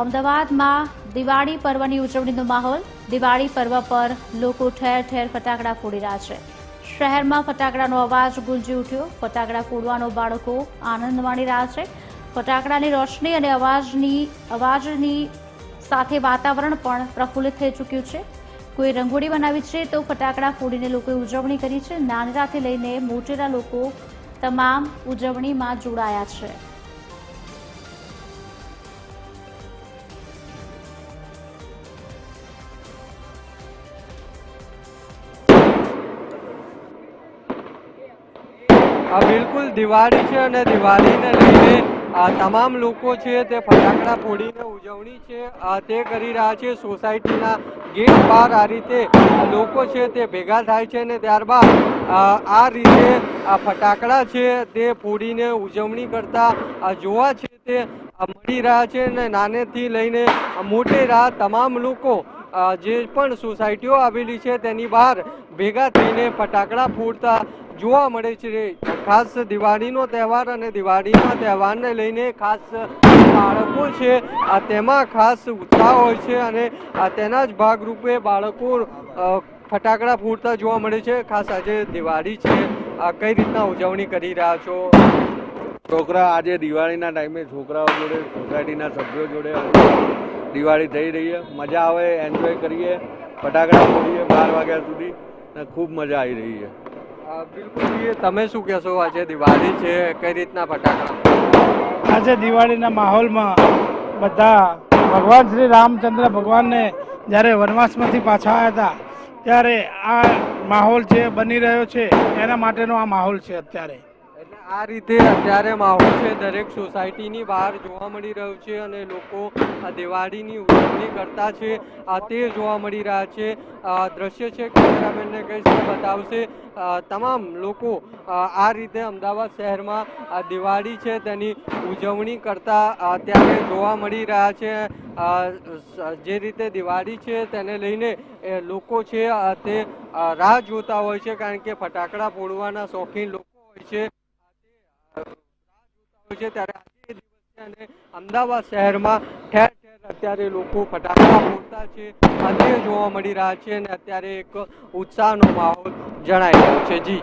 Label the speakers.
Speaker 1: અમદાવાદમાં દિવાળી પર્વની ઉજવણીનો માહોલ। દિવાળી પર્વ પર લોકો ઠેર ઠેર ફટાકડા ફોડી રહ્યા છે। શહેરમાં ફટાકડાનો અવાજ ગુંજી ઉઠ્યો। ફટાકડા ફોડવાનો બાળકો આનંદ માણી રહ્યા છે। ફટાકડાની રોશની અને અવાજની સાથે વાતાવરણ પણ પ્રફુલ્લિત થઈ ચૂક્યું છે। કોઈ રંગોળી બનાવી છે તો ફટાકડા ફોડીને લોકોએ ઉજવણી કરી છે। નાનેરાથી લઈને મોટેરા લોકો તમામ ઉજવણીમાં જોડાયા છે।
Speaker 2: બિલકુલ દિવાળી છે અને દિવાળીને લઈને તમામ લોકો છે તે ફટાકડા ફોડીને ઉજવણી છે તે કરી રહ્યા છે। સોસાયટીના ગેટ બહાર આ રીતે લોકો છે તે ભેગા થાય છે અને ત્યારબાદ આ રીતે ફટાકડા છે તે ફોડીને ઉજવણી કરતા જોવા છે તે મળી રહ્યા છે। અને નાનેથી લઈને મોટેરા તમામ લોકો જે પણ સોસાયટીઓ આવેલી છે તેની બહાર ભેગા થઈને ફટાકડા ફોડતા જોવા મળે છે। ખાસ દિવાળીનો તહેવાર અને દિવાળીના તહેવારને લઈને ખાસ બાળકો છે તેમાં ખાસ ઉત્સાહ હોય છે અને તેના જ ભાગરૂપે બાળકો ફટાકડા ફોડતા જોવા મળે છે। ખાસ આજે દિવાળી છે, કઈ રીતના ઉજવણી કરી રહ્યા છો?
Speaker 3: છોકરા આજે દિવાળીના ટાઈમે છોકરાઓ જોડે સોસાયટીના સભ્યો જોડે દિવાળી થઈ રહી છે। મજા આવે, એન્જોય કરીએ, ફટાકડા ફોડીએ 12 વાગ્યા સુધી ને ખૂબ મજા આવી રહી છે।
Speaker 2: બિલકુલ, તમે શું કહેશો? આજે દિવાળી છે, કઈ રીતના ફટાકડા?
Speaker 4: આજે દિવાળીના માહોલમાં બધા ભગવાન શ્રી રામચંદ્ર ભગવાનને જ્યારે વનવાસમાંથી પાછા આવ્યા હતા ત્યારે આ માહોલ જે બની રહ્યો છે એના માટેનો આ માહોલ છે અત્યારે।
Speaker 2: એટલે આ રીતે અત્યારે માહોલ છે દરેક સોસાયટીની બહાર જોવા મળી રહ્યું છે અને લોકો દિવાળીની ઉજવણી કરતા છે તે જોવા મળી રહ્યા છે। દ્રશ્ય છે કેમેરામેનને કહીશ કે બતાવશે। તમામ લોકો આ રીતે અમદાવાદ શહેરમાં દિવાળી છે તેની ઉજવણી કરતા અત્યારે જોવા મળી રહ્યા છે। જે રીતે દિવાળી છે તેને લઈને લોકો છે તે રાહ જોતા હોય છે, કારણ કે ફટાકડા ફોડવાના શોખીન લોકો હોય છે ત્યારે આજે દિવસ છે અને અમદાવાદ શહેરમાં ઠેર ઠેર અત્યારે લોકો ફટાકડા ફોડતા છે તે જોવા મળી રહ્યા છે અને અત્યારે એક ઉત્સાહનો માહોલ જણાઈ રહ્યો છે। જી।